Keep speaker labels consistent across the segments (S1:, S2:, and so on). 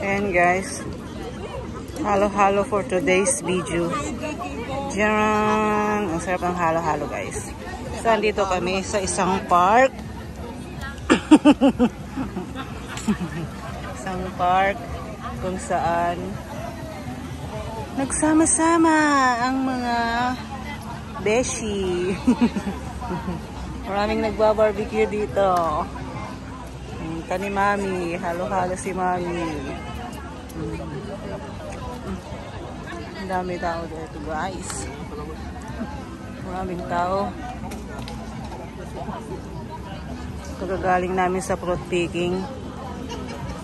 S1: And guys, halo-halo for today's video. Diyan! Ang sarap ng halo-halo guys. So, andito kami sa isang park. Isang park kung saan nagsama-sama ang mga beshi. Maraming nagbabarbecue dito. Kani mami, halo-halo si mami. Ang dami tao dito guys. Maraming tao. Kagagaling namin sa fruit picking.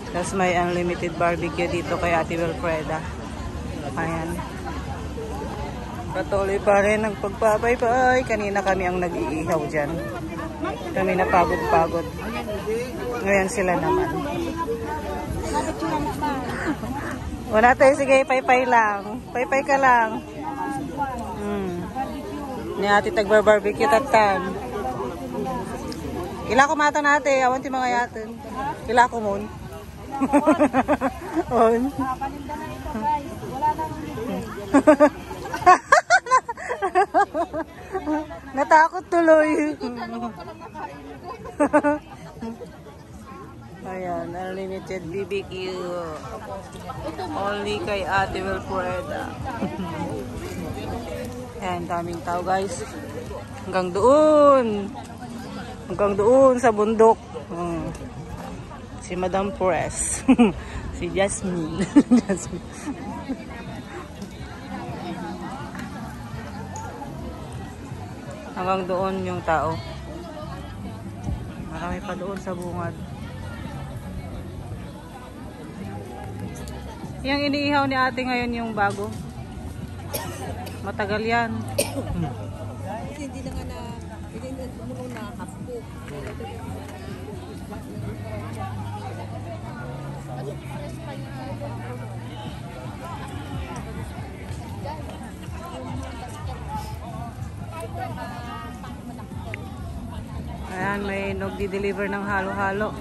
S1: Tapos may unlimited barbecue dito kay Ate Wilfreda. Ayan. Patuloy pa rin ang pagpapaybay. Kanina kami ang nag-iihaw dyan. Kami na pagod-pagod. Ngayon sila naman. Wala tayo. Sige, pay-pay lang. Pay-pay ka lang. Ni ate tagbar-barbecue tatan. Ila ko mata natin. Awan ti mga yatin. Ila ko mon. On. Natakot tuloy. Ayan, unlimited BBQ. Only kay Ate Wilfreda. Ayan, daming tao guys. Hanggang doon. Hanggang doon sa bundok. Si Madam Press. Si Jasmine. Jasmine. Hanggang doon yung tao. Marami pa doon sa bungad. Yung iniihaw ni ate ngayon yung bago. Matagal yan.
S2: Hindi na nga na, hindi na half cook.
S1: Ayan, may nagdi-deliver ng halo-halo.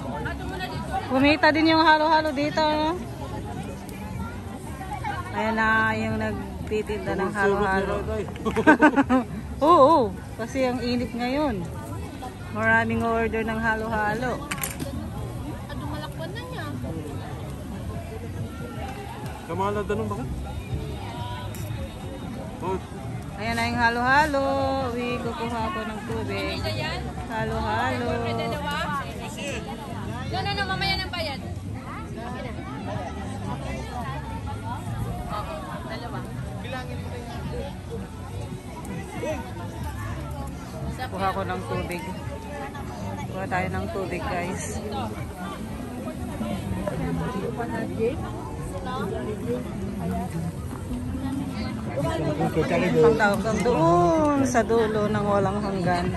S1: Kumita din yung halo-halo dito. No? Ayan na yung nagtitinda ng halo-halo. Oo, kasi ang init ngayon. Maraming order ng halo-halo.
S2: Dumalakban na niya.
S3: Kamala danong baka?
S1: Ayan na yung halo-halo. Uwi, kukuha ako ng tubig. Halo-halo.
S2: No, mamaya ng bayad. Dalawa.
S1: Kuha ko ng tubig. Kuha tayo ng tubig guys. Pagtawag kang doon sa dulo ng walang hanggan.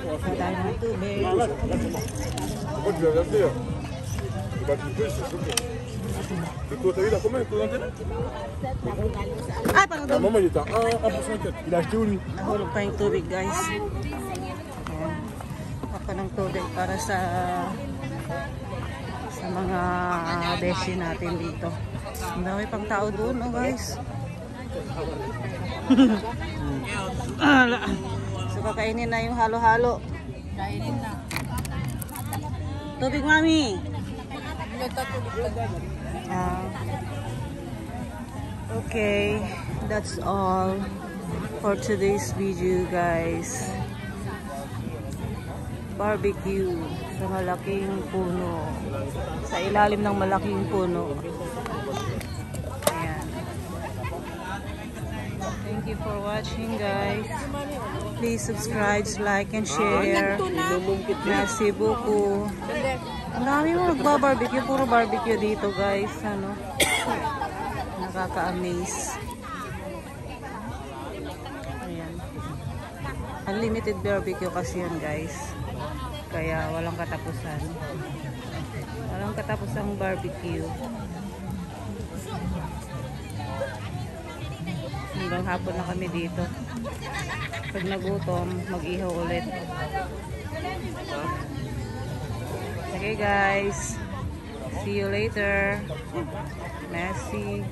S1: Kuha tayo ng tubig. Ay, parang doon.
S3: Maman, il était à 1%. Il a acheté où lui?
S1: Nahulog pa yung tubig guys. Ayan. Kuha ng tubig para sa mga beshi natin dito. Ang dami pang tao doon, oh guys. So, kakainin na yung halo-halo.
S2: Kainin na.
S1: Tubig, mami. Okay, that's all for today's video, guys. Barbecue sa malaking puno. Sa ilalim ng malaking puno. Ayan. Thank you for watching, guys. Please subscribe, like, and share. Merci beaucoup. Ang dami mo nagbabarbecue. Puro barbecue dito, guys. Ano? Nakaka-amaze. Ayan. Unlimited barbecue kasi yun, guys. Kaya walang katapusan. Walang katapusang barbecue. Hanggang hapon na kami dito. Pag nagutom, mag-ihaw ulit. Okay guys. See you later. Messi.